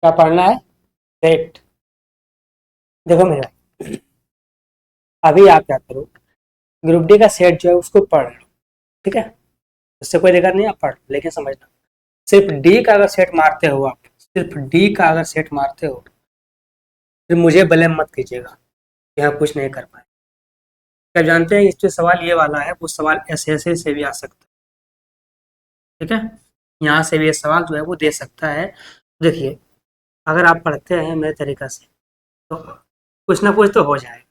क्या पढ़ना है? सेट। देखो मेरे भाई, अभी आप क्या करो, ग्रुप डी का सेट जो है उसको पढ़ लो, ठीक है? उससे कोई दिक्कत नहीं, आप पढ़ लो, लेकिन समझना सिर्फ डी का अगर सेट मारते हो, आप सिर्फ डी का अगर सेट मारते हो, फिर मुझे ब्लेम मत कीजिएगा कि हम कुछ नहीं कर पाए। क्या जानते हैं इस जो सवाल ये वाला है, वो सवाल एसएससी से भी आ सकता है, ठीक है? यहाँ से भी ये सवाल जो है वो दे सकता है। देखिए, अगर आप पढ़ते हैं मेरे तरीका से तो कुछ ना कुछ तो हो जाएगा।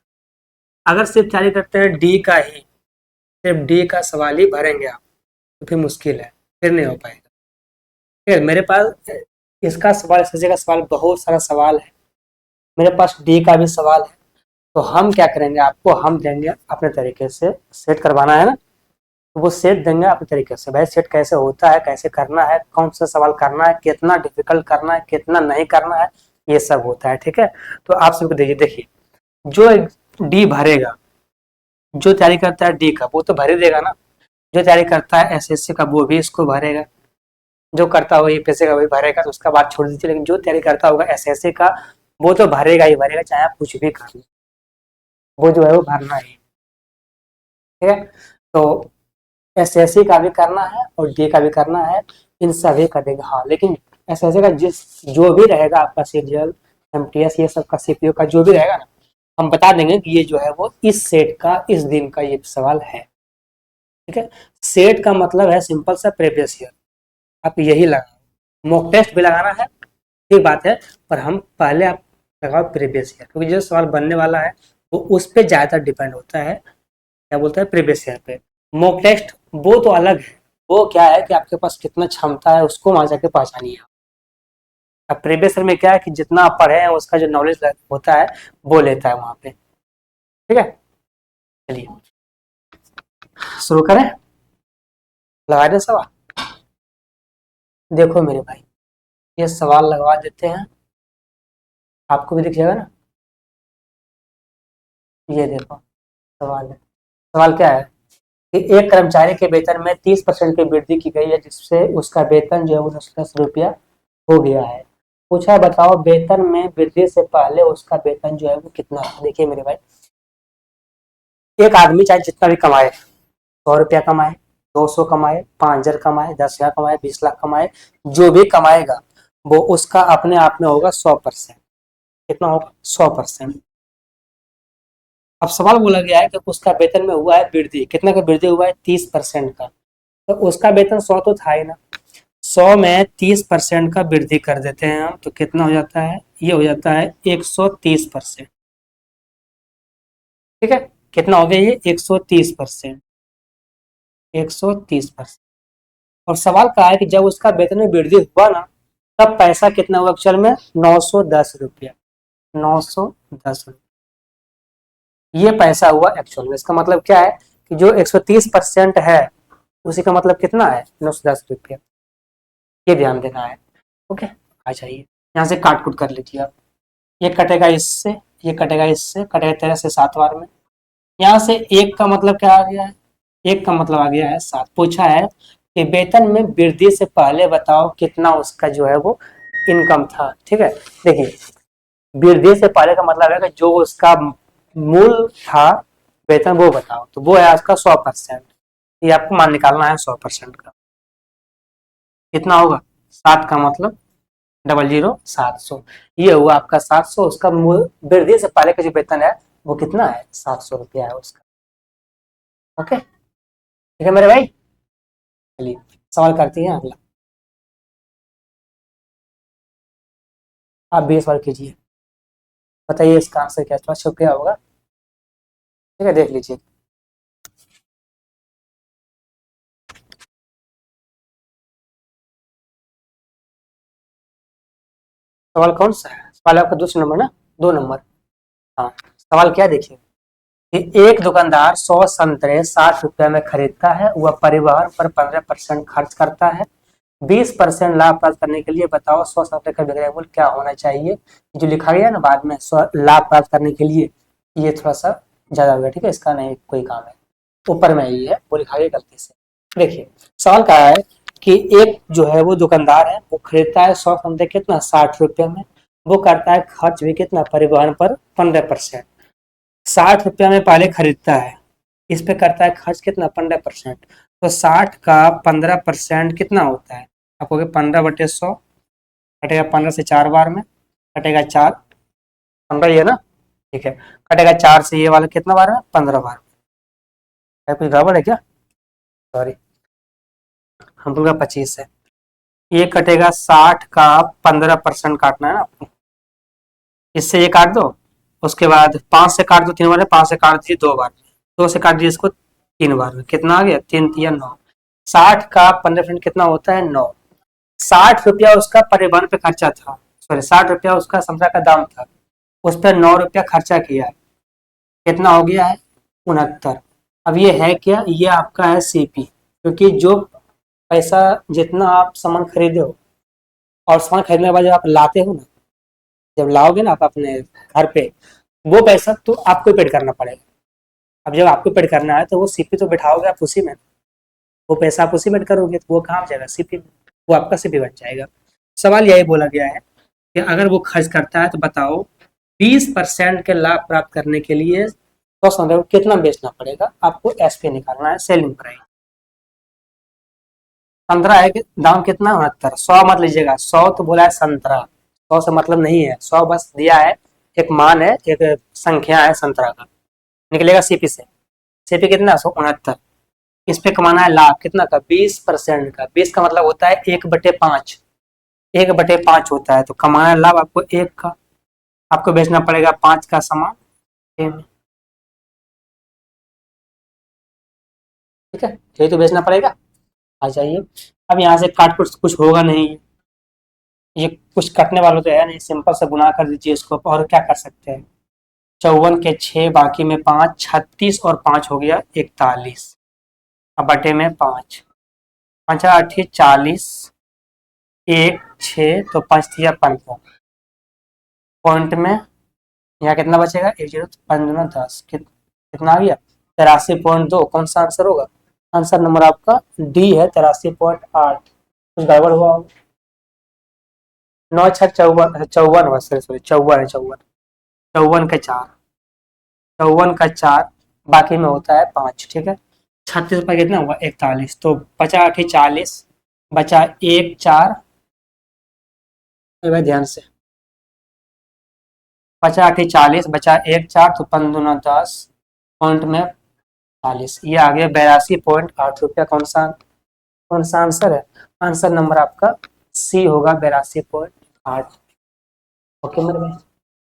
अगर सिर्फ जारी करते हैं डी का ही, सिर्फ डी का सवाल ही भरेंगे आप, तो फिर मुश्किल है, फिर नहीं हो पाएगा। फिर मेरे पास इसका सवाल, एसएससी का सवाल, बहुत सारा सवाल है, मेरे पास डी का भी सवाल है। तो हम क्या करेंगे, आपको हम देंगे अपने तरीके से, सेट करवाना है ना, तो वो सेट देंगे अपने तरीके से। भाई सेट कैसे होता है, कैसे करना है, कौन सा सवाल करना है, कितना डिफिकल्ट करना है, कितना नहीं करना है, ये सब होता है, ठीक है? तो आप सबको देखिए, जो डी भरेगा, जो तैयारी करता है डी का वो तो भर ही देगा ना, जो तैयारी करता है एसएससी का वो भी इसको भरेगा, जो करता होगा यूपीएससी का वही भरेगा, तो उसका बात छोड़ दीजिए। लेकिन जो तैयारी करता होगा एसएससी का वो तो भरेगा ही भरेगा, चाहे आप कुछ भी कर लीजिए, वो जो है वो भरना ही, ठीक है? तो एसएससी का भी करना है और डी का भी करना है, इन सभी का देगा। हाँ, लेकिन एसएससी का जो भी रहेगा आपका सीजीएल, एमटीएस, ये सब का सीपीओ का जो भी रहेगा ना, हम बता देंगे कि ये जो है वो इस सेट का, इस दिन का ये सवाल है, ठीक है? सेट का मतलब है सिंपल सा प्रीवियस ईयर, आप यही लगाओ। मॉक टेस्ट भी लगाना है, ठीक बात है, पर हम पहले आप लगाओ प्रीवियस ईयर, क्योंकि जो सवाल बनने वाला है वो उस पर ज़्यादा डिपेंड होता है। क्या बोलता है? प्रीवियस ईयर पे। मॉक टेस्ट वो तो अलग है, वो क्या है कि आपके पास कितना क्षमता है उसको वहां जाके पहचानिए। अब प्रीवियस ईयर में क्या है कि जितना आप पढ़े हैं उसका जो नॉलेज होता है वो लेता है वहां पे, ठीक है? चलिए शुरू करें, लगा दें सवाल। देखो मेरे भाई, ये सवाल लगवा देते हैं, आपको भी दिख जाएगा ना। ये देखो सवाल है, सवाल क्या है कि एक कर्मचारी के वेतन में 30% की वृद्धि की गई है, जिससे उसका वेतन जो है वो 10 रुपया हो गया है। पूछा बताओ वेतन में वृद्धि से पहले उसका वेतन जो है वो कितना है। देखिए मेरे भाई, एक आदमी चाहे जितना भी कमाए, 100 रुपया कमाए, 200 कमाए, 5,000 कमाए, 10,000 कमाए, 20 लाख कमाए, जो भी कमाएगा वो उसका अपने आप में होगा 100%। कितना होगा? 100%। अब सवाल बोला गया है कि उसका वेतन में हुआ है वृद्धि, कितना का वृद्धि हुआ है? 30% का। तो उसका वेतन 100 तो था ही ना, 100 में 30% का वृद्धि कर देते हैं हम, तो कितना हो जाता है? ये हो जाता है 130%, ठीक है? कितना हो गया ये? 130%, 130%। और सवाल कहा है कि जब उसका वेतन में वृद्धि हुआ ना, तब पैसा कितना हुआ एक्चुअल में? 910 रुपया, 910 रुपया ये पैसा हुआ एक्चुअल में। इसका मतलब क्या है कि जो 130% है उसी का मतलब कितना है? 910 रुपया। ये ध्यान देना है, ओके? आ जाइए, यहाँ से काट कुट कर लीजिए आप। ये कटेगा इससे, ये कटेगा इससे, कटेगा 13 से 7 बार में। यहाँ से एक का मतलब क्या आ गया है? एक का मतलब आ गया है 7। पूछा है कि वेतन में वृद्धि से पहले बताओ कितना उसका जो है वो इनकम था, ठीक है? देखिए, वृद्धि से पहले का मतलब है कि जो उसका मूल था वेतन वो बताओ, तो वो है आपका 100%। ये आपको मान निकालना है 100% का। कितना होगा? 7 का मतलब 000700, ये हुआ आपका 700। उसका वृद्धि से पहले का जो वेतन है वो कितना है? 700 रुपया है उसका, ओके? ठीक है मेरे भाई, चलिए सवाल करते हैं अगला। आप 20 बार कीजिए, बताइए इसका आंसर क्या थोड़ा छुप गया होगा, ठीक है? देख लीजिए। सवाल कौन सा है? सवाल आपका दूसरा नंबर ना, 2 नंबर। हाँ, सवाल क्या देखिए कि एक दुकानदार 100 संतरे 60 रुपया में खरीदता है, वह परिवहन पर 15% खर्च करता है। 20% लाभ प्राप्त करने के लिए बताओ 100 संतरे का विक्रय मूल्य क्या होना चाहिए। जो लिखा गया ना बाद में, लाभ प्राप्त करने के लिए, ये थोड़ा सा ज्यादा हो गया, ठीक है? इसका नहीं कोई काम है, ऊपर में ही है, वो लिखा गया गलती से। देखिए सवाल क्या है कि एक जो है वो दुकानदार है, वो खरीदता है 100 समथिंग कितना 60 रुपये में, वो करता है खर्च भी कितना परिवहन पर 15%। 60 रुपया में पहले खरीदता है, इस पे करता है खर्च कितना 15%। तो 60 का 15% कितना होता है, आपको 15/100 कटेगा 15 से 4 बार में, कटेगा 4, 15 ही है ना, ठीक है, कटेगा 4 से ये वाला कितना बार है 15 बार। है कुछ गड़बड़ है क्या, सॉरी, हम लोग का 25 है, ये कटेगा 60 का 15% काटना है ना आपको, इससे ये काट दो, उसके बाद 5 से काट दो 3 बार में, 5 से काट दीजिए 2 बार, 2 से काट दीजिए इसको 3 बार में, कितना आ गया 3 3 9। 60 का 15% कितना होता है 9। 60 रुपया उसका परिवहन पे खर्चा था, सॉरी 60 रुपया उसका समोसा का दाम था, उस पर 9 रुपया खर्चा किया है, कितना हो गया है 69। अब ये है क्या, ये आपका है सीपी, क्योंकि जो पैसा जितना आप सामान खरीदे हो और सामान खरीदने के बाद जब आप लाते हो ना, जब लाओगे ना आप अपने घर पे, वो पैसा तो आपको पेड करना पड़ेगा। अब जब आपको पेड करना है तो वो सीपी तो बैठाओगे आप उसी में, वो पैसा आप उसी में करोगे तो वो कहाँ जाएगा सीपी में, वो आपका सीपी बन जाएगा। सवाल यही बोला गया है कि अगर वो खर्च करता है तो बताओ 20% के लाभ प्राप्त करने के लिए तो समझो कितना बेचना पड़ेगा, आपको एसपी निकालना है, सेलिंग प्राइस। संतरा है कि दाम कितना 69, 100 मत लीजिएगा, 100 तो बोला है संतरा, 100 से मतलब नहीं है, 100 बस दिया है, एक मान है, एक संख्या है संतरा का, निकलेगा सीपी से, सीपी कितना 169, इस पे कमाना है लाभ कितना का 20% का, 20 का मतलब होता है 1/5, 1/5 होता है, तो कमाना है लाभ आपको 1 का, आपको बेचना पड़ेगा 5 का सामान, ठीक है, यही तो बेचना पड़ेगा। आ जाइए, अब यहाँ से काट कुछ होगा नहीं, ये कुछ कटने वाला तो है नहीं, सिंपल से गुना कर दीजिए इसको, और क्या कर सकते हैं, 54 के 6 बाकी में 5, 36 और 5 हो गया 41, अब बटे में 5, 5 8 40, 1 6 तो 5 दिया 15, पॉइंट में यहाँ कितना बचेगा 1 0 5 दूना 10, कितना आ गया 83.2, कौन सा आंसर होगा, आंसर नंबर आपका डी है 83.8। कुछ गड़बड़ हुआ होगा, 9 6 54, 54 सॉरी 54 है, 54, 54 के 4, 54 का 4 बाकी में होता है 5, ठीक है, 36 पर कितना हुआ 41, तो बचा 8 40, बचा 1 4, भाई ध्यान से, बचा 8 40, बचा 1 4 तो 5 दूना 10, पॉइंट में 40, ये आ गया 82.8 रुपया। कौन सा आंसर है, आंसर नंबर आपका सी होगा 82.8। ओके मेरे भाई,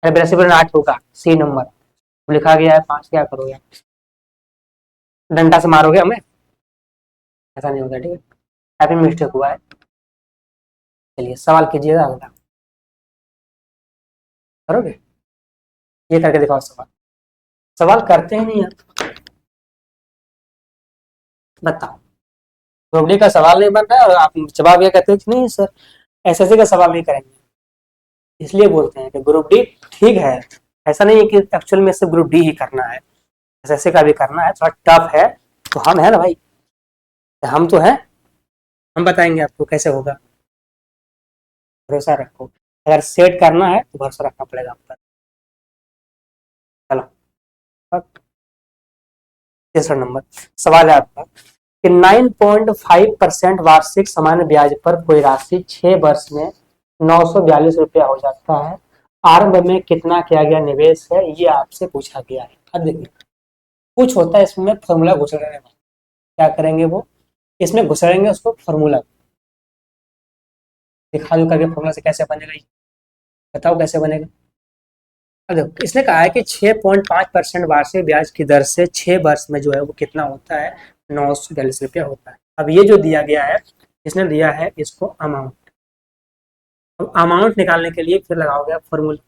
अरे 82.8 होगा सी नंबर, लिखा गया है 5, क्या करोगे डंडा से मारोगे हमें, ऐसा नहीं होगा, ठीक है, हैप्पी मिस्टेक हुआ है। चलिए सवाल कीजिएगा अगला, करोगे, ये करके दिखाओ सवाल, सवाल करते ही नहीं है, बताओ, ग्रुप का सवाल नहीं बन रहा है और आप जवाब ये कहते हो कि नहीं सर एसएससी का सवाल नहीं करेंगे, इसलिए बोलते हैं कि ग्रुप डी ठीक है, ऐसा नहीं है कि एक्चुअल में सिर्फ ग्रुप डी ही करना है, एसएससी का भी करना है, थोड़ा टफ है, तो हम है ना भाई, हम तो हैं, हम बताएंगे आपको कैसे होगा, भरोसा रखो, अगर सेट करना है तो भरोसा रखना पड़ेगा आप पर। चलो तीसरा नंबर सवाल है आपका कि 9.5% वार्षिक सामान्य ब्याज पर कोई राशि 6 वर्ष में 942 रुपया हो जाता है, आरंभ में कितना किया गया निवेश है, ये आपसे पूछा गया है। अब देखिए कुछ होता है इसमें फॉर्मूला घुसेड़ने में, क्या करेंगे वो इसमें घुसेड़ेंगे उसको फॉर्मूला, दिखा दो करके फॉर्मूला से कैसे बनेगा, बताओ कैसे बनेगा। अब देखो इसने कहा है कि 6.5% वार्षिक ब्याज की दर से 6 वर्ष में जो है वो कितना होता है 942 रुपया होता है। अब ये जो दिया गया है, इसने दिया है इसको अमाउंट, अब अमाउंट निकालने के लिए फिर लगाओगे आप फॉर्मूला,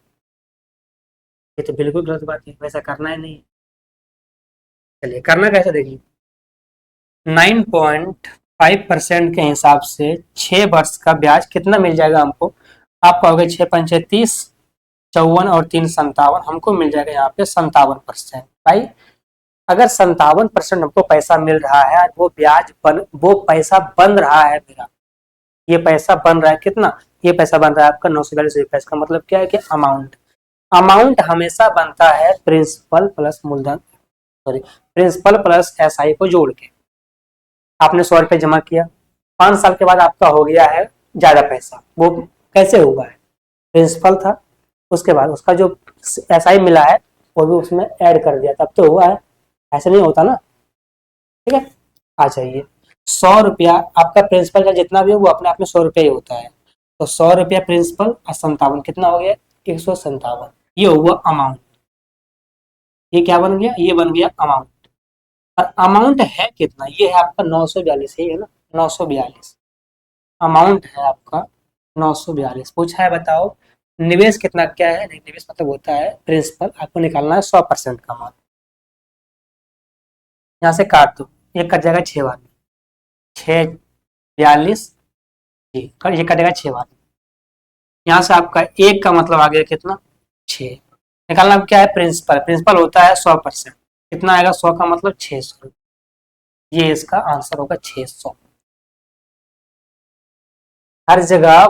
ये तो बिल्कुल गलत बात है, वैसा करना ही नहीं। चलिए करना कैसे देखिए, 9.5% के हिसाब से 6 वर्ष का ब्याज कितना मिल जाएगा हमको, आप कहोगे 6 पंचे 30, 54 और 3 57, हमको मिल जाएगा यहाँ पे 57%। भाई अगर 57% हमको पैसा मिल रहा है, वो ब्याज वो पैसा बन रहा है मेरा, ये पैसा बन रहा है कितना, ये पैसा बन रहा है आपका 942 रुपये। इसका मतलब क्या है कि अमाउंट, अमाउंट हमेशा बनता है प्रिंसिपल प्लस मूलधन, सॉरी प्रिंसिपल प्लस एसआई को जोड़ के। आपने 100 रुपये जमा किया, 5 साल के बाद आपका हो गया है ज्यादा पैसा, वो कैसे हुआ है, प्रिंसिपल था, उसके बाद उसका जो एसआई मिला है वो भी उसमें ऐड कर दिया तब तो हुआ है, ऐसे नहीं होता ना। ठीक है, आ जाइए। 100 रुपया आपका प्रिंसिपल का जितना भी है वो अपने आप में 100 रुपया ही होता है, तो 100 रुपया प्रिंसिपल और 57 कितना हो गया, 157। ये हुआ अमाउंट, ये क्या बन गया, ये बन गया अमाउंट। और अमाउंट है कितना, ये है आपका 942, ही है ना, 942 अमाउंट है आपका, 942 पूछा है। बताओ निवेश कितना, क्या है, निवेश मतलब होता है प्रिंसिपल, आपको निकालना है 100% का मान। यहाँ से काट दो, एक कट जाएगा 6 बार, 642 जी, ये कटेगा 6 बार। यहाँ से आपका एक का मतलब आ गया कितना, 6। निकालना क्या है, प्रिंसिपल, प्रिंसिपल होता है 100%, कितना आएगा 100 का मतलब 600, ये इसका आंसर होगा 600। हर जगह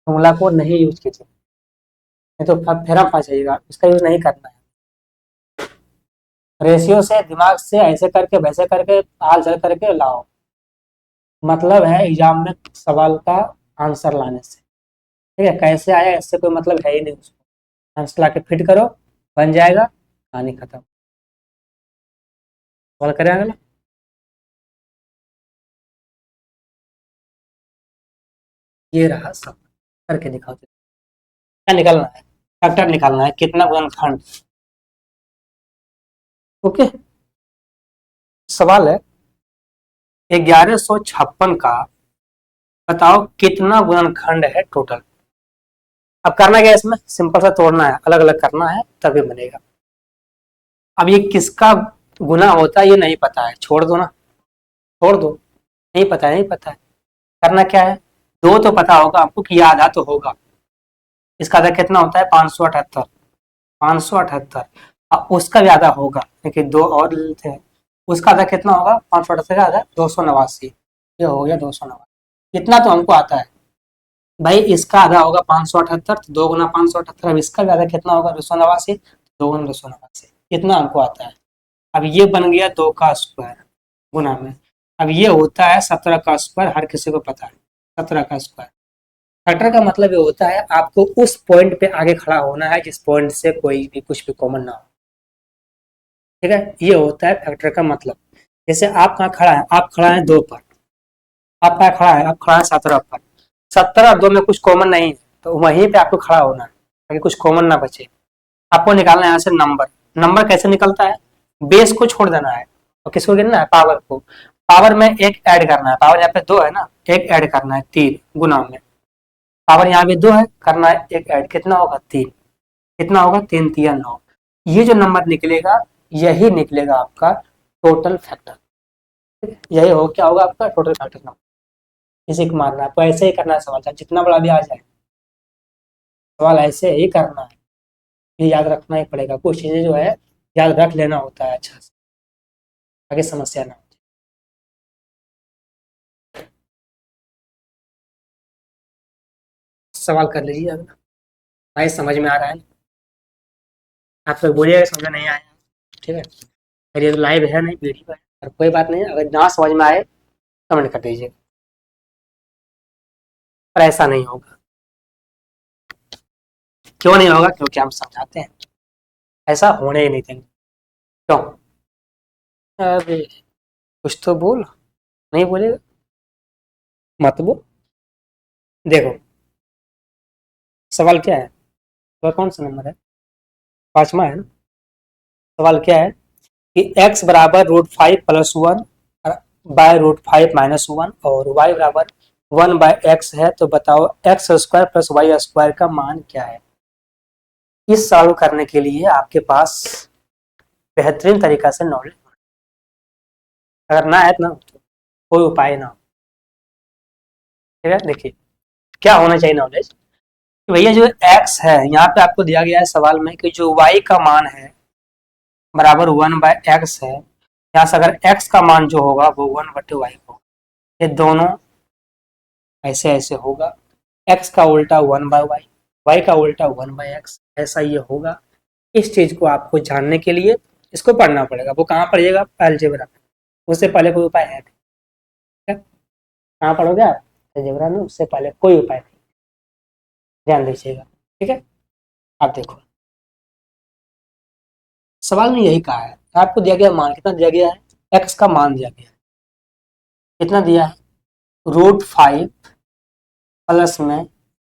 फॉर्मूला को नहीं यूज कीजिए, नहीं तो फिर आप फंस जाइएगा, इसका यूज नहीं करना है। रेशियो से, दिमाग से ऐसे करके वैसे करके हाल चल करके लाओ, मतलब है एग्जाम में सवाल का आंसर लाने से। ठीक है, कैसे आया इससे कोई मतलब है ही नहीं, उसको आंसर ला के फिट करो, बन जाएगा, कहानी खत्म। सवाल करें अगला। ये रहा सब, करके दिखाओ क्या निकालना है, फैक्टर निकालना है, कितना गुणनखंड। ओके, सवाल है 1156 का बताओ कितना गुणनखंड है टोटल। अब करना क्या है, इसमें सिंपल सा तोड़ना है, अलग अलग करना है तभी बनेगा। अब ये किसका गुना होता है ये नहीं पता है, छोड़ दो ना, छोड़ दो, नहीं पता है, नहीं पता है। करना क्या है, दो तो पता होगा आपको कि ये आधा तो होगा, इसका आधा कितना होता है 578, 578। अब उसका भी आधा होगा, देखिए दो और लेते हैं, उसका आधा कितना होगा, 578 का आधा 289, ये हो गया 289। इतना तो हमको आता है भाई, इसका आधा होगा 578, तो 2 गुना 578, अब इसका भी आधा कितना होगा 289, 2 गुना 289, इतना हमको आता है। अब ये बन गया 2 का स्क्वायर गुना में, अब ये होता है 17 का स्क्वायर, हर किसी को पता है 17 का स्क्वायर। फैक्टर का मतलब ये होता है आपको उस पॉइंट पे आगे खड़ा होना है जिस पॉइंट से कोई भी कुछ भी कॉमन ना हो। ठीक है, ये होता है फैक्टर का मतलब। जैसे आप कहाँ खड़ा है, आप खड़ा है 2 पर, आप कहाँ खड़ा है, आप खड़ा है 17 पर, 17 और 2 में कुछ कॉमन नहीं है, तो वहीं पे आपको खड़ा होना है ताकि कुछ कॉमन ना बचे। आपको निकालना है यहाँ से नंबर, नंबर कैसे निकलता है, बेस को छोड़ देना है और किसको गिनना है, पावर को। पावर में एक ऐड करना है, पावर यहाँ पे 2 है ना, एक ऐड करना है 3 गुना में, पावर यहाँ पे 2 है, करना है एक ऐड, कितना होगा 3, कितना होगा 3 3 9। ये जो नंबर निकलेगा यही निकलेगा आपका टोटल फैक्टर, यही हो क्या होगा आपका टोटल फैक्टर नंबर। इसी को मारना है, आपको ऐसे ही करना है सवाल, चाहे जितना बड़ा भी आ जाए सवाल ऐसे ही करना है, ये याद रखना ही पड़ेगा, कुछ चीजें जो है याद रख लेना होता है अच्छा से, आगे समस्या ना हो। सवाल कर लीजिए अगर भाई समझ में आ रहा है, आप तो बोलिएगा समझ में नहीं आया। ठीक है, फिर ये तो लाइव है नहीं वीडियो है, और कोई बात नहीं, अगर ना समझ में आए कमेंट कर दीजिए, पर ऐसा नहीं होगा। क्यों नहीं होगा, क्योंकि हम समझाते हैं, ऐसा होने ही नहीं देंगे। क्यों, अरे कुछ तो बोल, नहीं बोलेगा मत बोल। देखो सवाल क्या है, सवाल कौन सा नंबर है, 5वां है ना। सवाल क्या है कि x बराबर √5 + 1 बाय √5 - 1 और y बराबर 1/x है, तो बताओ x² + y² का मान क्या है। इस सवाल करने के लिए आपके पास बेहतरीन तरीका से नॉलेज, अगर ना है ना तो कोई उपाय ना हो। ठीक है, देखिए क्या होना चाहिए नॉलेज, कि भैया जो x है यहाँ पे आपको दिया गया है सवाल में कि जो y का मान है बराबर 1/x है, यहाँ से अगर x का मान जो होगा वो 1/y होगा, ये दोनों ऐसे ऐसे होगा, x का उल्टा 1/y, y का उल्टा 1/x, ऐसा ये होगा। इस चीज को आपको जानने के लिए इसको पढ़ना पड़ेगा। वो कहाँ पढ़िएगा? अलजेब्रा में। उससे पहले कोई उपाय है नहीं। ठीक है? कहाँ पढ़ोगे आप? अलजेब्रा में। उससे पहले कोई उपाय नहीं, ध्यान दीजिएगा। ठीक है, आप देखो सवाल में यही कहा है, आपको दिया गया मान कितना दिया गया है? x का मान दिया गया है, कितना दिया है? √5 प्लस में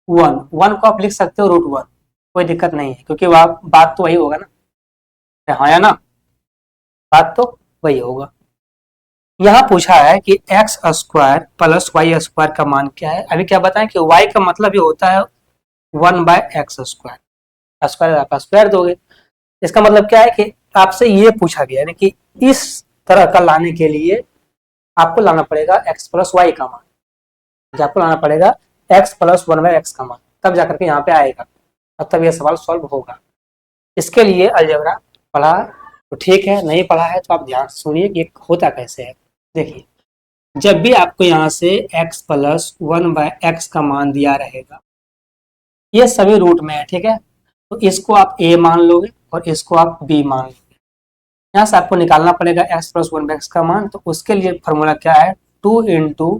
1 को आप लिख सकते हो √1, कोई दिक्कत नहीं है, क्योंकि वह बात तो वही होगा ना, हाँ या ना, बात तो वही होगा। यहाँ पूछा है कि x² प्लस y² का मान क्या है। अभी क्या बताएं कि y का मतलब ये होता है 1/x², स्क्वायर आप स्क्वायर दोगे। इसका मतलब क्या है कि आपसे ये पूछा गया है कि इस तरह का लाने के लिए आपको लाना पड़ेगा x प्लस वाई का मान, आपको लाना पड़ेगा x प्लस 1/x का मान, तब जाकर के यहाँ पे आएगा और तब यह सवाल सॉल्व होगा। इसके लिए अलजेब्रा पढ़ा तो ठीक है, नहीं पढ़ा है तो आप ध्यान से सुनिए कि होता कैसे है। देखिए, जब भी आपको यहाँ से x प्लस 1/x का मान दिया रहेगा, ये सभी रूट में है, ठीक है, तो इसको आप a मान लोगे और इसको आप b मान लोगे। यहाँ से आपको निकालना पड़ेगा x प्लस 1/x का मान, तो उसके लिए फॉर्मूला क्या है? 2 इंटू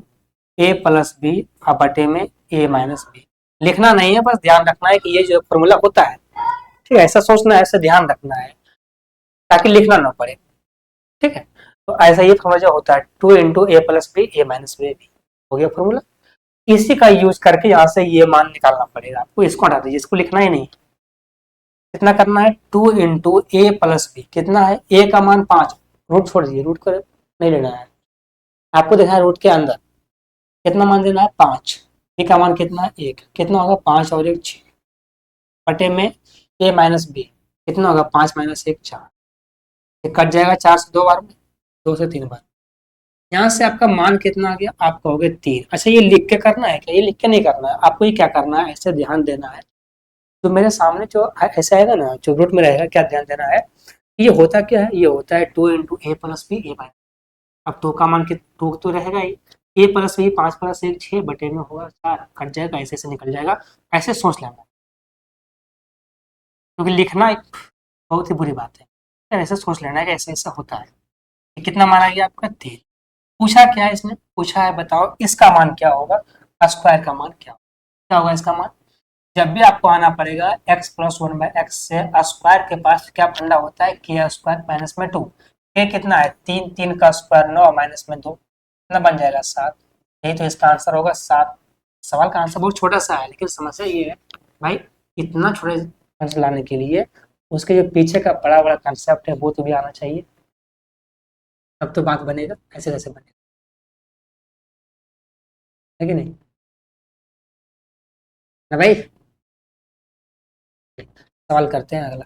a प्लस बी बटे में a माइनस बी। लिखना नहीं है, बस ध्यान रखना है कि ये जो फॉर्मूला होता है, ठीक है, ऐसा सोचना है, ऐसा ध्यान रखना है ताकि लिखना ना पड़े। ठीक है, तो ऐसा ये फॉर्मूला जो होता है 2 into a plus B a minus B हो गया फॉर्मूला। इसी का यूज करके यहाँ से ये मान निकालना पड़ेगा आपको। इसको हटा दीजिए, इसको लिखना ही नहीं। कितना करना है? 2 इंटू ए प्लस बी। कितना है? ए का मान 5, रूट छोड़ दीजिए, रूट को नहीं लेना है, आपको देखना है रूट के अंदर कितना मान देना है? 5। बी का मान कितना है? 1। कितना होगा? 5 और 1 6 बटे में ए माइनस बी। कितना होगा? 5 माइनस 1 4। कट जाएगा 4 से 2 बार में, 2 से 3 बार। यहाँ से आपका मान कितना आ गया? आप कहोगे 3। अच्छा, ये लिख के करना है क्या? ये लिख के नहीं करना है आपको। ये क्या करना है, ऐसे ध्यान देना है। तो मेरे सामने जो ऐसा आएगा ना, जो रूट में रहेगा, क्या ध्यान देना है? ये होता क्या है? ये होता है 2 into A plus B A by. अब 2 का मान 2 तो रहेगा ही। ए प्लस बी 5 प्लस 1 6 बटे में होगा 4, कट जाएगा, ऐसे ऐसे निकल जाएगा। ऐसे सोच लेना, क्योंकि लिखना एक बहुत ही बुरी बात है। ऐसे सोच लेना है कि ऐसे ऐसा होता है। कितना मान आ गया आपका? 3। पूछा क्या है इसने? पूछा है बताओ इसका मान क्या होगा, स्क्वायर का मान क्या होगा इसका मान। जब भी आपको आना पड़ेगा x प्लस 1/x से स्क्वायर के पास क्या फंडा होता है? k स्क्वायर माइनस में 2। k कितना है? 3, 3 का स्क्वायर 9 माइनस में 2, कितना बन जाएगा? 7। यही तो इसका आंसर होगा 7। सवाल का आंसर बहुत छोटा सा है, लेकिन समस्या ये है भाई, इतना छोटे आंसर लाने के लिए उसके जो पीछे का बड़ा बड़ा कंसेप्ट है वो तो भी आना चाहिए, तब तो बात बनेगा। ऐसे कैसे बनेगा, है कि नहीं ना भाई? सवाल करते हैं अगला।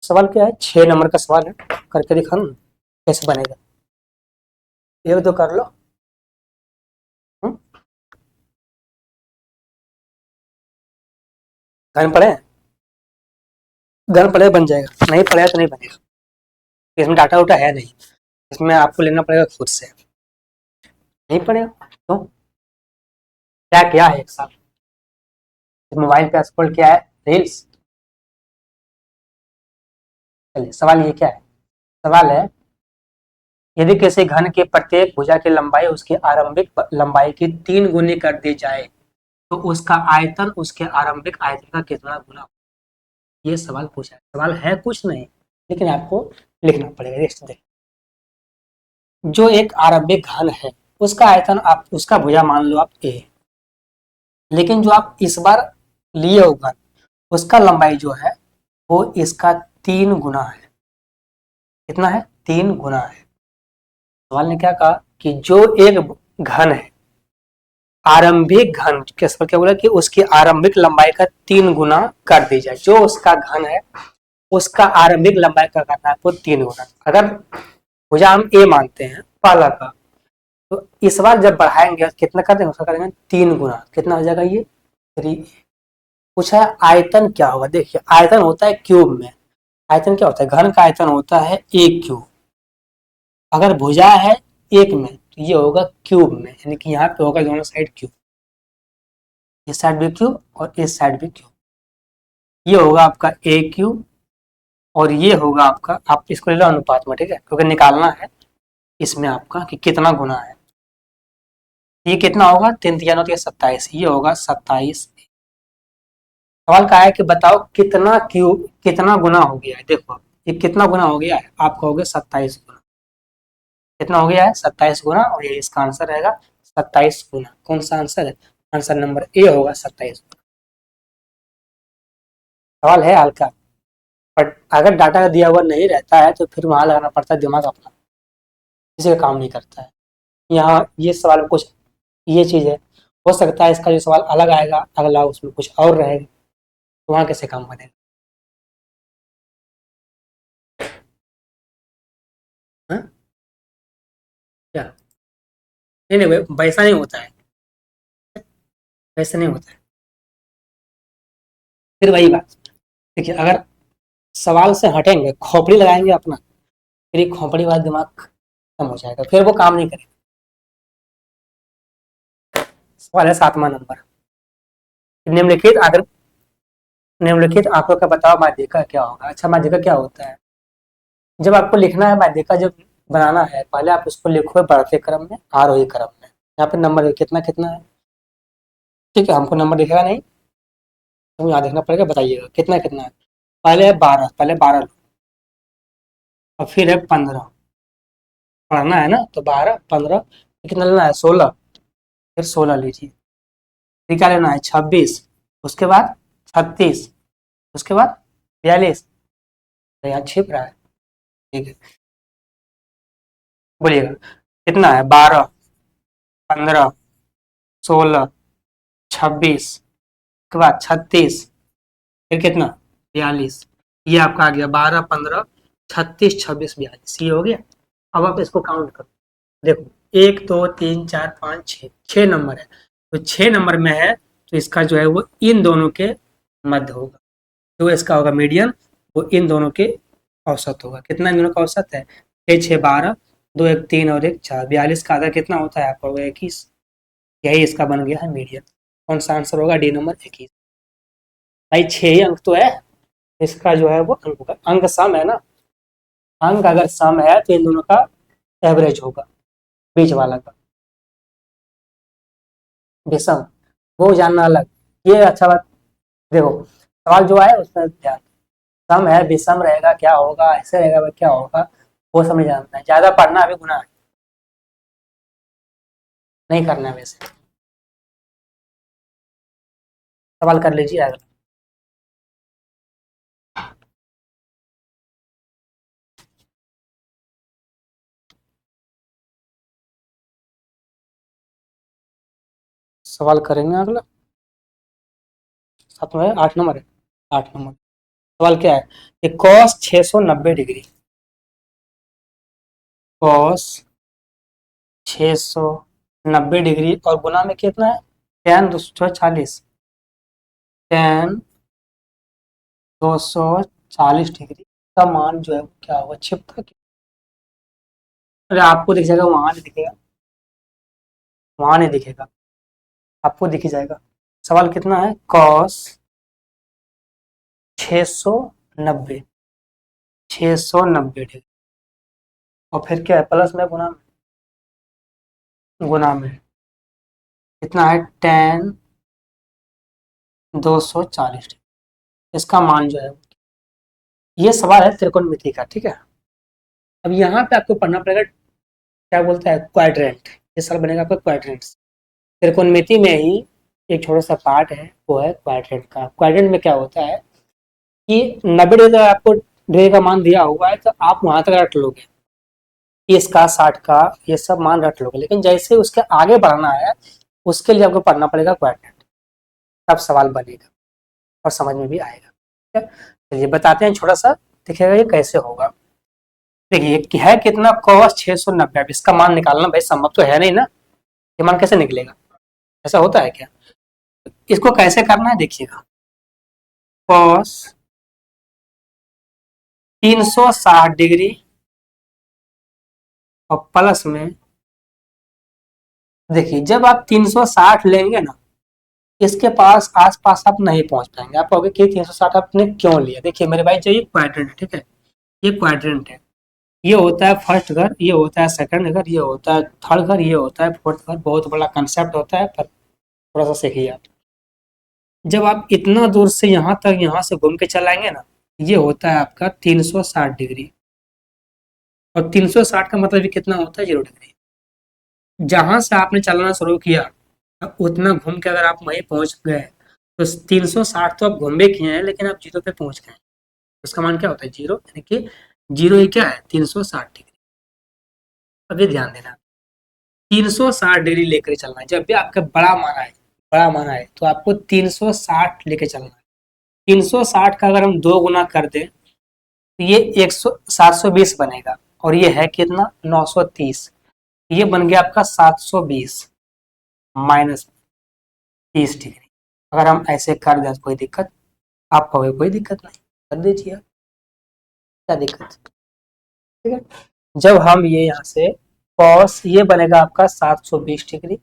सवाल क्या है? 6 नंबर का सवाल है, करके दिखाना कैसे बनेगा। ये तो कर लो। हम्म? घर में पढ़े? घर में पढ़े बन जाएगा, नहीं पढ़े तो नहीं बनेगा। इसमें डाटा उटा है नहीं, इसमें आपको लेना पड़ेगा खुद से। नहीं पढ़े तो क्या किया है एक साल? मोबाइल पे स्क्रॉल किया है, रील्स। चलिए, सवाल ये क्या है? सवाल है, यदि किसी घन के प्रत्येक भुजा की लंबाई उसकी आरंभिक लंबाई की 3 गुनी कर दी जाए, तो उसका आयतन उसके आरंभिक आयतन का कितना गुना हो? ये सवाल पूछा है। सवाल है कुछ नहीं, लेकिन आपको लिखना पड़ेगा। देखिए, जो एक आरंभिक घन है उसका आयतन आप उसका भुजा मान लो आप ए, लेकिन जो आप इस बार लिए हो घन उसका लंबाई जो है वो इसका 3 गुना है। कितना है? 3 गुना है। सवाल ने क्या कहा कि जो एक घन है, आरंभिक घन किस पर क्या बोला कि उसकी आरंभिक लंबाई का 3 गुना कर दी जाए। जो उसका घन है उसका आरंभिक लंबाई का करना है वो 3 गुना। अगर भुजा हम ए मानते हैं पहला का, तो इस बार जब बढ़ाएंगे कितना कर देंगे, उसका करेंगे 3 गुना, कितना हो जाएगा ये 3। पूछा है आयतन क्या होगा, देखिए आयतन होता है क्यूब में, आयतन क्या होता है, घन का आयतन होता है 1 क्यूब। अगर भुजा है 1 में तो ये होगा क्यूब में, यानी कि यहाँ पे होगा दोनों साइड क्यूब, इस साइड भी क्यूब और इस साइड भी क्यूब। ये होगा आपका ए क्यूब और ये होगा आपका, आप इसको ले लो अनुपात में, ठीक है, क्योंकि निकालना है इसमें आपका कि कितना गुना है। ये कितना होगा, 3 3 9 27, ये होगा 27। सवाल का है कि बताओ कितना क्यूब, कितना गुना हो गया है, देखो ये कितना गुना हो गया है, आप कहोगे 27 गुना। कितना हो गया है 27 गुना, और ये इसका आंसर रहेगा 27 गुना। कौन सा आंसर है, आंसर नंबर ए होगा 27 गुना। सवाल है हल्का, बट अगर डाटा दिया हुआ नहीं रहता है तो फिर वहां लगाना पड़ता है दिमाग अपना, किसी का काम नहीं करता है। यहाँ ये सवाल में कुछ ये चीज है, हो सकता है इसका जो सवाल अलग आएगा, अगला उसमें कुछ और रहेगा, तो वहां कैसे काम बनेगा। हाँ? क्या, नहीं नहीं वैसा नहीं होता है, वैसा नहीं होता है। फिर वही बात, देखिए अगर सवाल से हटेंगे, खोपड़ी लगाएंगे अपना, फिर ये खोपड़ी वाला दिमाग खत्म हो जाएगा, फिर वो काम नहीं करेगा। सवाल है 7वां नंबर, निम्नलिखित अगर निम्नलिखित आंकड़ों का बताओ माध्यिका क्या होगा। अच्छा माध्यिका क्या होता है, जब आपको लिखना है माध्यिका, जब बनाना है पहले आप उसको लिखो बढ़ते क्रम में, आरोही क्रम में। यहाँ पे नंबर कितना कितना है, ठीक है, हमको नंबर दिखेगा नहीं, तो यहाँ देखना पड़ेगा, बताइएगा कितना कितना है। पहले है 12, पहले 12 लो, और फिर है 15, पढ़ना है ना, तो 12 15, कितना लेना है 16, फिर 16 लीजिए, फिर क्या लेना है 26, उसके बाद 36, उसके बाद 42, तो यहाँ छिप रहा है, ठीक है, बोलिएगा कितना है, 12 15 16 26, उसके बाद 36, फिर कितना 42, ये आपका आ गया 12 15 36 26 42, ये हो गया। अब आप इसको काउंट करो, देखो 1 2 3 4 5 6, 6 नंबर है, तो 6 नंबर में है, तो इसका जो है वो इन दोनों के मध्य होगा, जो इसका होगा मीडियन, वो इन दोनों के औसत होगा। कितना इन दोनों का औसत है, 6 6 12, 2 1 3 और 1 4, 42 का आधा कितना होता है आपका, 21, यही इसका बन गया है मीडियन। कौन सा आंसर होगा, डी नंबर 21। भाई 6 ही अंक तो है, इसका जो है वो अंक सम है ना, अंक अगर सम है तो इन दोनों का एवरेज होगा, बीच वाला का विषम, वो जानना अलग। ये अच्छा बात, देखो सवाल जो है उसमें ध्यान, सम है विषम रहेगा क्या होगा, ऐसे रहेगा क्या होगा, वो समझ जानना है, ज्यादा पढ़ना अभी गुनाह है, नहीं करना है वैसे। सवाल कर लीजिए अगला। सवाल करेंगे अगला, 7 में 8 नंबर है, 8 नंबर। सवाल क्या है कि कॉस 690 डिग्री, कॉस 690 डिग्री और गुना में कितना है, tan 240, tan 240 डिग्री का मान जो है वो क्या होगा, छिपता क्या, अरे आपको दिख जाएगा, वहां नहीं दिखेगा, वहां नहीं दिखेगा, आपको दिख ही जाएगा। सवाल कितना है, कॉस 690, 690 डिग्री, और फिर क्या है, प्लस में गुना में, गुना में कितना है, tan 240 डिग्री, इसका मान जो है, ये सवाल है त्रिकोणमिति का, ठीक है। अब यहाँ पे आपको पढ़ना पड़ेगा, क्या बोलता है क्वाड्रेंट, ये सवाल बनेगा आपका क्वाड्रेंट। त्रिकोणमिति में ही एक छोटा सा पार्ट है, वो है क्वाड्रेंट का। क्वाड्रेंट में क्या होता है कि 90 डिग्री का आपको डिग्री का मान दिया हुआ है, तो आप वहां तक रट लोगे, 30 का 60 का ये सब मान रट लोगे, लेकिन जैसे उसके आगे बढ़ना है उसके लिए आपको पढ़ना पड़ेगा क्वाड्रेंट, तब सवाल बनेगा और समझ में भी आएगा, ठीक है। चलिए बताते हैं, छोटा सा दिखेगा ये कैसे होगा। देखिए कि है कितना cos 690। अब इसका मान निकालना भाई संभव तो है नहीं ना, ये मान कैसे निकलेगा, ऐसा होता है क्या? इसको कैसे करना है देखिएगा, cos 360 डिग्री और प्लस में, देखिए जब आप 360 लेंगे ना, इसके पास आसपास आप नहीं पहुंच पाएंगे। आप कहोगे कि 360 आपने क्यों लिया? देखिए मेरे भाई, जो ये क्वाड्रेंट है, ठीक है, ये क्वाड्रेंट है, ये होता है फर्स्ट घर, ये होता है सेकंड घर, ये होता है थर्ड घर, ये होता है फोर्थ घर। बहुत बड़ा कंसेप्ट होता है, पर थोड़ा सा सीखिए आप। जब आप इतना दूर से यहाँ तक यहाँ से घूम के चलाएंगे ना, ये होता है आपका 360 डिग्री। और 360 का मतलब ये कितना होता है, 0 डिग्री। जहां से आपने चलना शुरू किया, उतना घूम के अगर आप वहीं पहुंच गए, तो 360 तो आप घूमे किए हैं, लेकिन आप जीरो पे पहुंच गए। उसका मान क्या होता है, जीरो, यानी कि जीरो ही क्या है, 360 डिग्री। अभी ध्यान देना, 360 डिग्री लेकर चलना है। जब भी आपका बड़ा मान आए तो आपको 360 लेके चलना है। 360 का अगर हम 2 गुना कर दें तो ये 720 बनेगा, और ये है कितना, 930। ये बन गया आपका 720 माइनस 30 डिग्री। अगर हम ऐसे कर दें तो कोई दिक्कत? आप कहोगे कोई दिक्कत नहीं, कर दीजिए आप, क्या दिक्कत, ठीक है। जब हम ये यहाँ से cos, ये बनेगा आपका 720 डिग्री,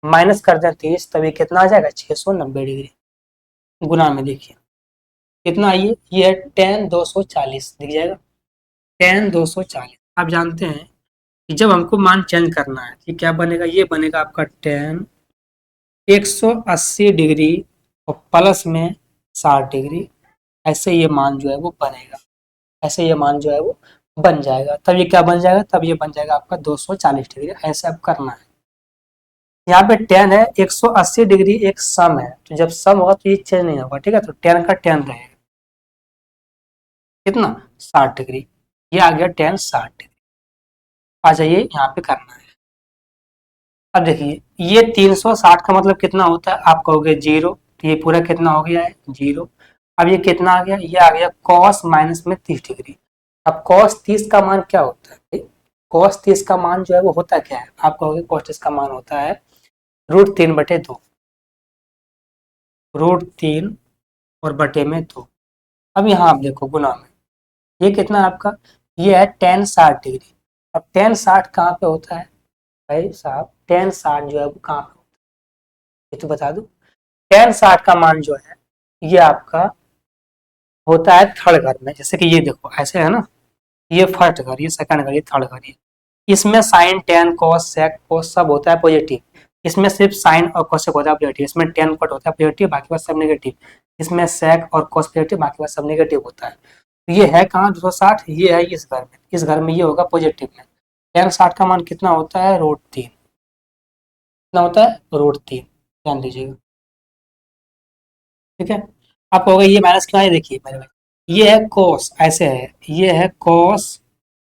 माइनस कर दें 30, तभी कितना आ जाएगा, 690 डिग्री। गुना में देखिए कितना आइए, ये है tan 240 दिख जाएगा, tan 240। आप जानते हैं कि जब हमको मान चेंज करना है कि क्या बनेगा, ये बनेगा आपका tan 180 डिग्री और प्लस में 60 डिग्री। ऐसे ये मान जो है वो बनेगा, ऐसे ये मान जो है वो बन जाएगा। तब ये क्या बन जाएगा, तब ये बन जाएगा आपका 240 डिग्री। ऐसे अब करना है। यहाँ पे tan है 180 डिग्री, एक सम है, तो जब सम होगा तो ये चेंज नहीं होगा, ठीक है। तो tan का tan रहेगा कितना, 60 डिग्री। ये आ गया tan 60 डिग्री। आ जाइए यहाँ पे करना है। अब देखिए ये 360 का मतलब कितना होता है, आप कहोगे जीरो, तो ये पूरा कितना हो गया है, जीरो। अब ये कितना आ गया, ये आ गया cos माइनस में 30 डिग्री। अब cos 30 का मान क्या होता है, cos 30 का मान जो है वो होता क्या है, आप कहोगे cos 30 का मान होता है √3/2, √3 और बटे में 2। अब यहाँ आप देखो गुना में, ये कितना है आपका, ये है tan 60 डिग्री। अब tan 60 कहाँ पे होता है भाई साहब, tan 60 जो है वो कहाँ पे होता है, ये तो बता दो। tan 60 का मान जो है ये आपका होता है थर्ड घर में। जैसे कि ये देखो ऐसे है ना, ये फर्स्ट घर, ये सेकंड घर, ये थर्ड घर। ये इसमें साइन टेन कॉस सेक कोस सब होता है पॉजिटिव, इसमें सिर्फ साइन और कोसेक होता है पॉजिटिव। इसमें टेन कट होता है पॉजिटिव, बाकी बात सब नेगेटिव। इसमें सेक और कोस पॉजिटिव, बाकी बात सब नेगेटिव होता है। तो ये है कहाँ 260, ये है इस घर में, इस घर में ये होगा पॉजिटिव में। टेन 60 का मान कितना होता है, √3। कितना होता है, √3, ध्यान दीजिएगा, ठीक है। आप कहोगे ये माइनस क्यों है, देखिए मेरे भाई, ये है कोस, ऐसे है, ये है कोस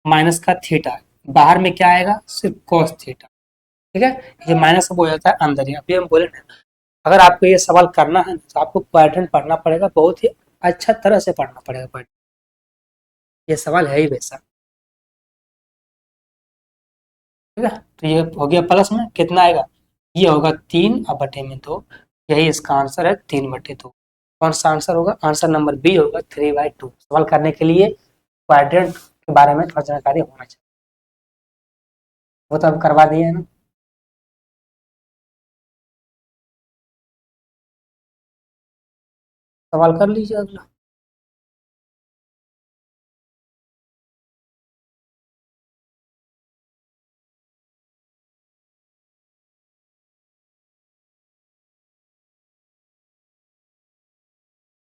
माइनस का थीटा, बाहर में क्या आएगा, सिर्फ कोस थीटा, ठीक है। ये माइनस अब हो जाता है अंदर ही। अभी हम बोले ना, अगर आपको ये सवाल करना है तो आपको क्वाड्रेंट पढ़ना पड़ेगा, बहुत ही अच्छा तरह से पढ़ना पड़ेगा क्वाड्रेंट। ये सवाल है ही वैसा, ठीक है। तो ये हो गया प्लस में, कितना आएगा, ये होगा 3/2। यही इसका आंसर है, 3/2। कौन सा आंसर होगा, आंसर नंबर बी होगा, 3/2। सवाल करने के लिए क्वाड्रेंट के बारे में थोड़ा जानकारी होना चाहिए, वो तो अब करवा दिए है ना। सवाल कर लीजिए अगला।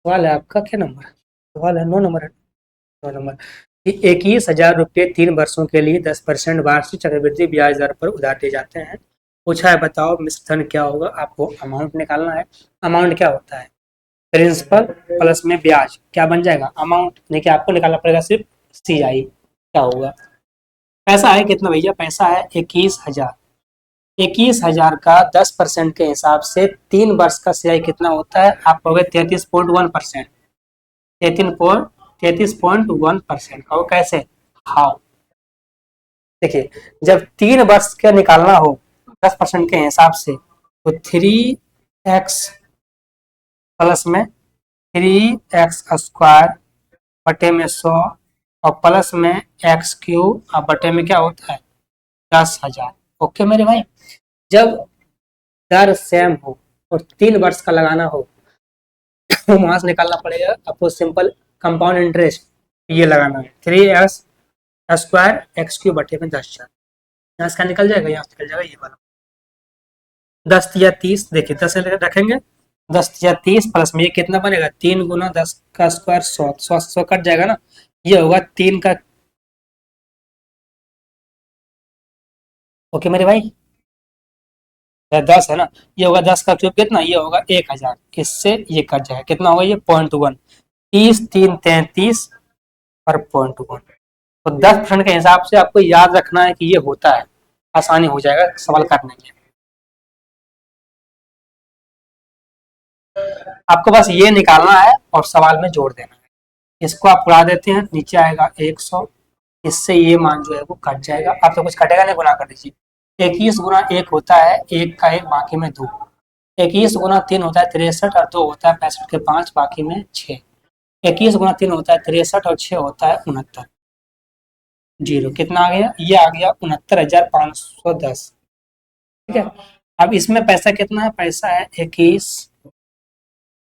सवाल है आपका क्या नंबर, सवाल है 9 नंबर है, 9 नंबर। 21,000 रुपये 3 वर्षों के लिए 10% वार्षिक चक्रवृद्धि ब्याज दर पर उधार दिए जाते हैं। पूछा है बताओ मिश्र धन क्या होगा, आपको अमाउंट निकालना है। अमाउंट क्या होता है, प्रिंसिपल प्लस में ब्याज, क्या बन जाएगा, अमाउंट। देखिए आपको निकालना पड़ेगा सिर्फ CI, क्या होगा। पैसा है कितना भैया, पैसा है 21,000। 21,000 का 10% के हिसाब से 3 वर्ष का CI कितना होता है, आप कहोगे 33.1%। 33.1%। और कैसे, हाउ, देखिए, जब 3 वर्ष का निकालना हो 10% के हिसाब से, तो 3x प्लस में 3x² बटे में 100 और प्लस में x³ और बटे में क्या होता है 10,000। ओके मेरे भाई, जब दर सेम हो और 3 वर्ष का लगाना हो तो वहां से निकालना पड़ेगा आपको सिंपल कंपाउंड इंटरेस्ट, ये लगाना है 3x² x³ बटे में 10,000। यहाँ से क्या निकल जाएगा, यहाँ से निकल जाएगा ये वाला 10 या 30। देखिए 10 रखेंगे, 10 या 30 प्लस में ये कितना बनेगा 3 गुना 10 का स्क्वायर 100, 100 कट जाएगा ना, ये होगा 3 का। ओके मेरे भाई, 10 है ना, ये होगा 10 का क्यूब कितना, ये होगा 1,000। इससे ये कट जाएगा, कितना होगा ये 0.1, 30 3 33 और 0.1। तो 10% के हिसाब से आपको याद रखना है कि ये होता है, आसानी हो जाएगा सवाल करने में। आपको बस ये निकालना है और सवाल में जोड़ देना है। इसको आप उड़ा देते हैं, नीचे आएगा 100, इससे ये मान जो है वो कट जाएगा। आप तो कुछ कटेगा नहीं, गुना कर दीजिए। 21 गुना 1 होता है 1 का 1 बाकी में 2, 21 गुना 3 होता है 63 और 2 होता है 65 के 5 बाकी में 6, 21 गुना 3 होता है 63 और 6 होता है 69, जीरो कितना आ गया, ये आ गया 69,510। ठीक है, अब इसमें पैसा कितना है, पैसा है 21,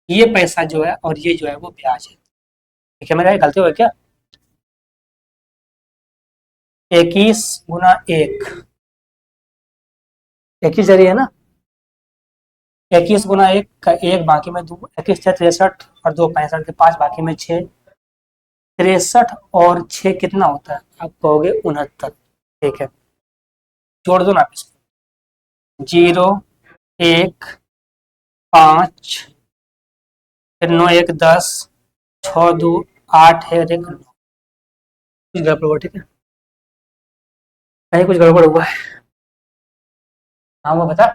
ये पैसा जो है और ये जो है वो ब्याज है। ठीक है मेरा, गलती हो गई क्या, 21 गुना 1, 21 जरिए है ना, 21 गुना 1 का 1 बाकी में 2, 21 6 63 और 2 65 के 5 बाकी में 6, 63 और 6 कितना होता है, आप कहोगे 69। ठीक है, जोड़ दो ना आप इसको, 0 1 5 फिर 9 1 10 6 2 8 है 1 9, कुछ गड़बड़ हुआ, ठीक है कहीं कुछ गड़बड़ हुआ है, हाँ वो बता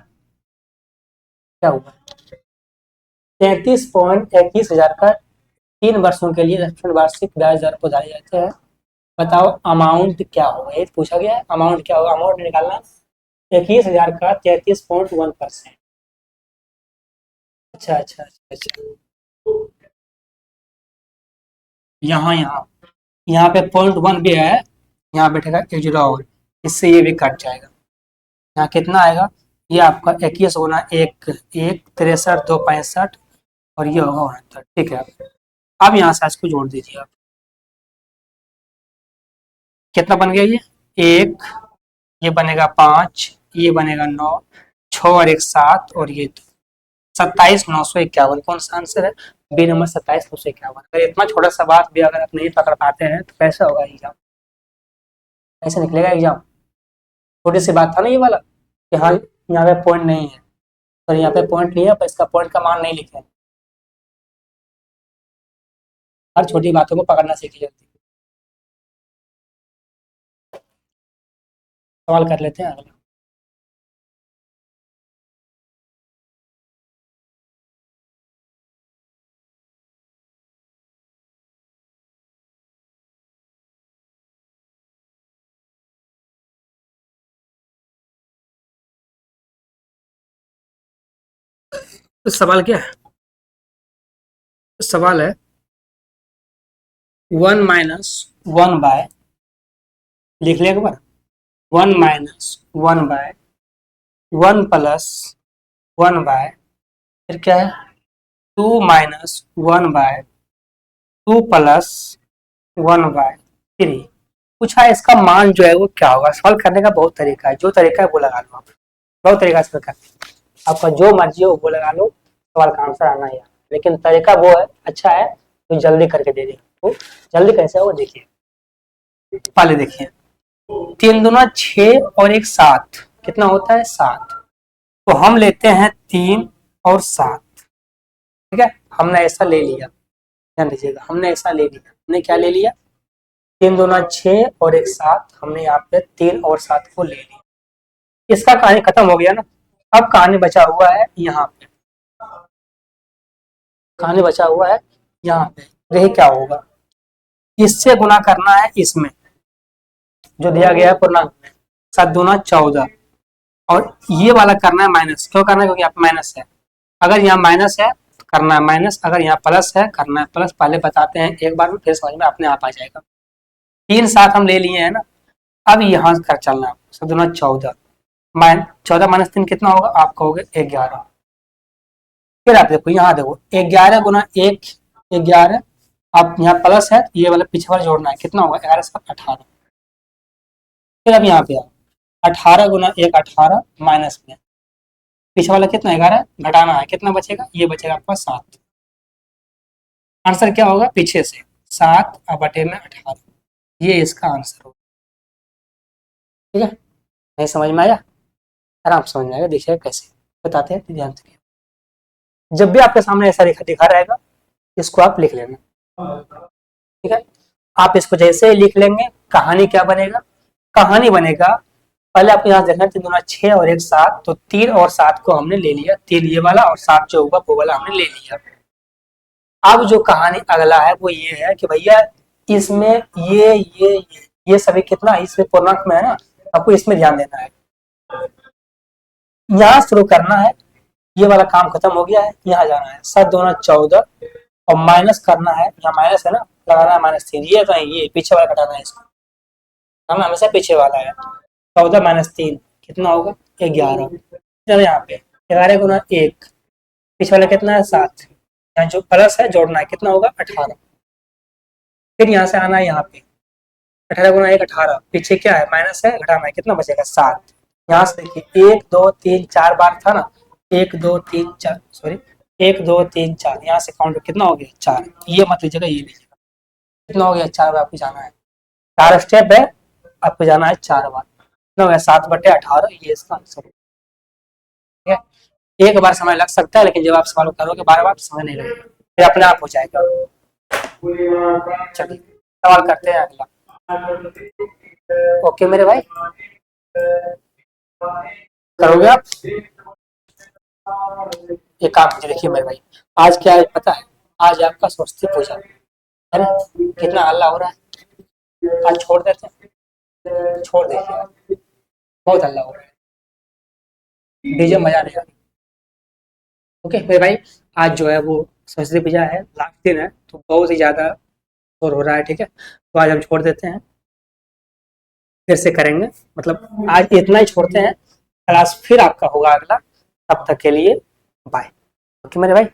क्या हुआ। 33,21,000 का 3 वर्षों के लिए वार्षिक ब्याज दर को जाने जाते हैं। बताओ अमाउंट क्या होगा, ये पूछा गया है, अमाउंट क्या होगा, अमाउंट निकालना 21,000 का 33.1%। अच्छा अच्छा अच्छा अच्छा, यहाँ यहाँ यहाँ पे 0.1 भी है, यहाँ बैठेगा 1 जीरो और, इससे ये भी कट जाएगा। यहाँ कितना आएगा, ये आपका 21 गुना 1 1 63 2 65 और ये होगा 69। ठीक है, अब यहाँ से इसको जोड़ दीजिए आप, कितना बन गया ये 1, ये बनेगा 5, ये बनेगा 9, 6 और 1 7 और ये 27,951। कौन सा आंसर है, बी नंबर 27,951। अगर इतना छोटा सा बात भी अगर आप नहीं पकड़ पाते हैं तो कैसे होगा एग्जाम, कैसे निकलेगा एग्जाम। छोटी सी बात था ना ये वाला कि हाँ यहाँ पे पॉइंट नहीं है, तो यहाँ पे पॉइंट नहीं है पर इसका पॉइंट का मान नहीं लिखे। हर छोटी बातों को पकड़ना सीखिए जल्दी। सवाल कर लेते हैं अगला। तो सवाल क्या है, तो सवाल है 1 माइनस 1 बाय, लिख लिया एक बार, 1 माइनस 1 बाय 1 प्लस 1 बाय, फिर क्या है 2 माइनस 1 बाय 2 प्लस 1 बाय 3। पूछा है इसका मान जो है वो क्या होगा। सवाल करने का बहुत तरीका है, जो तरीका है वो लगा लो आप, बहुत तरीका से करते हैं, आपका जो मर्जी हो वो लगा लो, सवाल का आंसर आना ही है। लेकिन तरीका वो है अच्छा है तो जल्दी करके दे देगा, तो जल्दी कैसे है वो देखिए। पहले देखिए 3 दूना 6 और 1 7, कितना होता है 7, तो हम लेते हैं 3 और 7। ठीक है, हमने ऐसा ले लिया, ध्यान दीजिएगा, हमने ऐसा ले लिया, हमने क्या ले लिया 3 दूना 6 और 1 7, हमने यहाँ पे 3 और 7 को ले लिया। इसका कहानी खत्म हो गया ना, अब कहानी बचा हुआ है यहाँ पे, कहानी बचा हुआ है यहाँ पे। देखिए क्या होगा, इससे गुना करना है इसमें, जो दिया गया है पूर्णांक में, 7 दूना 14, और ये वाला करना है माइनस। क्यों करना है? क्योंकि यहाँ माइनस है। अगर यहाँ माइनस है करना है माइनस, अगर यहाँ प्लस है करना है प्लस। पहले बताते हैं एक बार में, फिर समझ में अपने आप आ जाएगा। 3 7 हम ले लिए हैं ना, अब यहाँ कर चलना है। 7 दूना 14, 14 माइनस 3 कितना होगा? आप कहोगे 11। फिर आप देखो यहाँ देखो 11 गुना 1 11, अब यहाँ प्लस है ये वाला पीछे वाला जोड़ना है, कितना होगा? 11 से 18। फिर अब यहाँ पे आओ, 18 गुना 1 18 माइनस में पीछे वाला कितना? 11 घटाना है, कितना बचेगा? ये बचेगा आपका 7। आंसर क्या होगा? पीछे से 7 और बटे में 18, ये इसका आंसर होगा। ठीक है, नहीं समझ में आया? आराम समझ में आएगा। देखिए कैसे बताते हैं, ध्यान से। जब भी आपके सामने ऐसा दिखा रहेगा, इसको आप लिख लेना। ठीक है, आप इसको जैसे ही लिख लेंगे, कहानी क्या बनेगा? कहानी बनेगा, पहले आपको यहाँ देखना 3 दूना 6 और 1 7, तो 3 और 7 को हमने ले लिया, 3 ये वाला और 7 जो होगा वो वाला हमने ले लिया। अब जो कहानी अगला है वो ये है कि भैया इसमें ये सभी कितना इसमें पूर्णांक में है ना, आपको इसमें ध्यान देना है। यहाँ शुरू करना है, ये वाला काम खत्म हो गया है, यहाँ जाना है। 7 दूना 14 और माइनस करना है, यहाँ माइनस है ना, लगाना है -3, ये तो ये पीछे वाला घटाना है इसको, हम हमेशा पीछे वाला है। 14 माइनस 3 कितना होगा? 11। चलो यहाँ पे 11 गुना 1, पीछे वाला कितना है? 7, यहाँ जो प्लस है जोड़ना है, कितना होगा? 18। फिर यहाँ से आना है यहाँ पे, 18 गुना 1 18, पीछे क्या है? माइनस है, घटाना है, कितना बचेगा? 7। यहाँ से देखिए 1 2 3 4 बार था ना, 1 2 3 4, सॉरी 1 2 3 4, यहाँ से काउंट कितना हो गया? 4। ये मत लीजिएगा, ये लीजिएगा, कितना हो गया? 4 बार आपको जाना है, 4 स्टेप है, आपको जाना है 4 बार, कितना हो गया? 7 बटे 18, ये इसका आंसर है। ठीक है, एक बार समय लग सकता है, लेकिन जब आप सवाल करोगे बार बार समय नहीं लगेगा, फिर अपने आप हो जाएगा। चलिए सवाल करते हैं अगला। ओके मेरे भाई, करोगे आप? ये काम कीजिए। देखिए मेरे भाई, आज क्या है पता है? आज आपका सरस्वती पूजा है ना, कितना हल्ला हो रहा है, आज छोड़ देते हैं, छोड़ देखिए, बहुत हल्ला हो रहा है, डीजे मजा नहीं आ रहा। ओके मेरे भाई, आज जो है वो सरस्वती पूजा है, लास्ट दिन है, तो बहुत ही ज्यादा शोर हो रहा है। ठीक है, तो आज हम छोड़ देते हैं, फिर से करेंगे, मतलब आज इतना ही छोड़ते हैं, क्लास फिर आपका होगा अगला। तब तक के लिए बाय। ओके मेरे भाई।